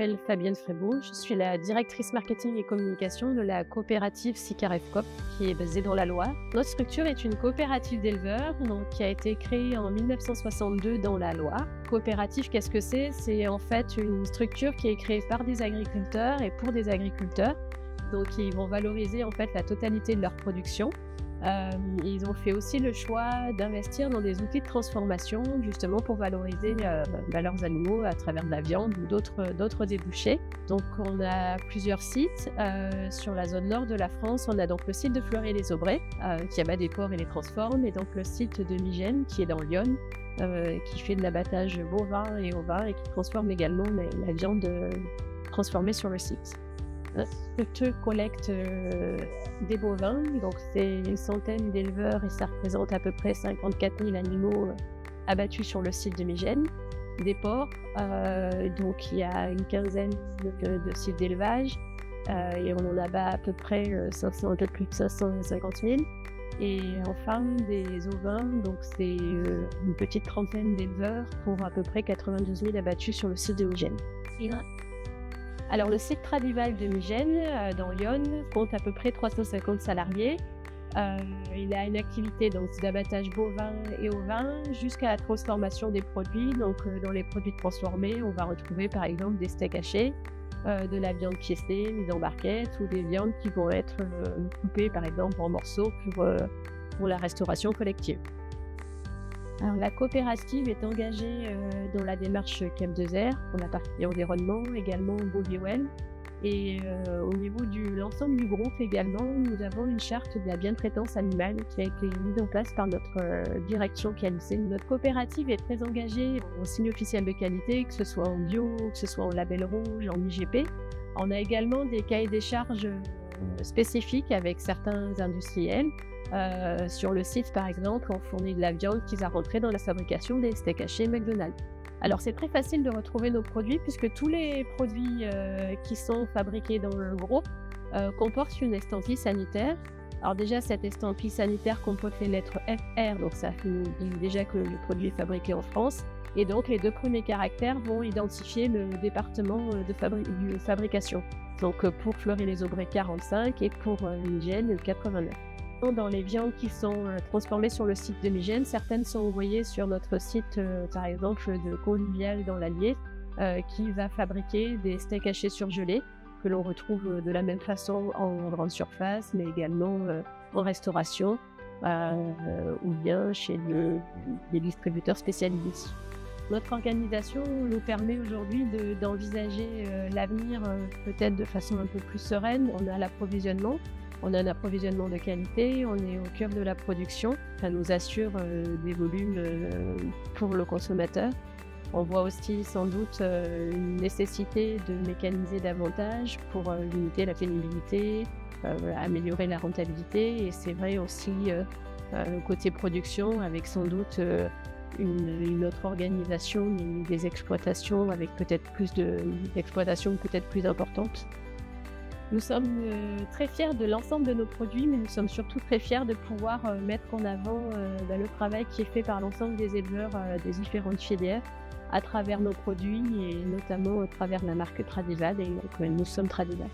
m'appelle Fabienne Frébault, je suis la directrice marketing et communication de la coopérative Sicaref Coop qui est basée dans la Loire. Notre structure est une coopérative d'éleveurs qui a été créée en 1962 dans la Loire. Coopérative, qu'est-ce que c'est? C'est en fait une structure qui est créée par des agriculteurs et pour des agriculteurs. Donc ils vont valoriser en fait la totalité de leur production. Ils ont fait aussi le choix d'investir dans des outils de transformation justement pour valoriser leurs animaux à travers de la viande ou d'autres débouchés. Donc on a plusieurs sites sur la zone nord de la France. On a donc le site de Fleury-les-Aubrais qui abat des porcs et les transforme, et donc le site de Migène qui est dans l'Yonne qui fait de l'abattage bovin et ovin et qui transforme également la viande transformée sur le site. Structure collecte des bovins, donc c'est une centaine d'éleveurs et ça représente à peu près 54 000 animaux abattus sur le site de Migène. Des porcs, donc il y a une quinzaine de sites d'élevage et on en abat à peu près un peu plus de 550 000. Et enfin des ovins, donc c'est une petite trentaine d'éleveurs pour à peu près 92 000 abattus sur le site de Migène. Alors le site Tradival de Migène, dans l'Yonne, compte à peu près 350 salariés. Il a une activité d'abattage bovin et ovin jusqu'à la transformation des produits. Donc dans les produits transformés, on va retrouver par exemple des steaks hachés, de la viande piécée, mise en barquette, ou des viandes qui vont être coupées par exemple en morceaux pour la restauration collective. Alors, la coopérative est engagée dans la démarche CAP2R pour la partie environnement, également BOVIWELL. Et au niveau de l'ensemble du groupe également, nous avons une charte de la bientraitance animale qui a été mise en place par notre direction qualité. Notre coopérative est très engagée en signe officiel de qualité, que ce soit en bio, que ce soit en label rouge, en IGP. On a également des cahiers des charges spécifiques avec certains industriels. Sur le site, par exemple, on fournit de la viande qui va rentrer dans la fabrication des steaks hachés McDonald's. Alors, c'est très facile de retrouver nos produits puisque tous les produits qui sont fabriqués dans le groupe comportent une estampille sanitaire. Alors déjà, cette estampille sanitaire comporte les lettres FR, donc ça dit déjà que le produit est fabriqué en France. Et donc, les deux premiers caractères vont identifier le département de fabrication. Donc, pour Fleury-les-Aubrais, 45 et pour Migène, 89. Dans les viandes qui sont transformées sur le site de Migène, certaines sont envoyées sur notre site, par exemple, de Convivial dans l'Allier, qui va fabriquer des steaks hachés surgelés, que l'on retrouve de la même façon en grande surface, mais également en restauration, ou bien chez des distributeurs spécialisés. Notre organisation nous permet aujourd'hui d'envisager l'avenir peut-être de façon un peu plus sereine. On a l'approvisionnement. On a un approvisionnement de qualité, on est au cœur de la production, ça nous assure des volumes pour le consommateur. On voit aussi sans doute une nécessité de mécaniser davantage pour limiter la pénibilité, améliorer la rentabilité, et c'est vrai aussi côté production avec sans doute une autre organisation des exploitations avec peut-être plus d'exploitations peut-être plus importantes. Nous sommes très fiers de l'ensemble de nos produits, mais nous sommes surtout très fiers de pouvoir mettre en avant le travail qui est fait par l'ensemble des éleveurs des différentes filières à travers nos produits et notamment à travers la marque Tradival, et donc nous sommes Tradival.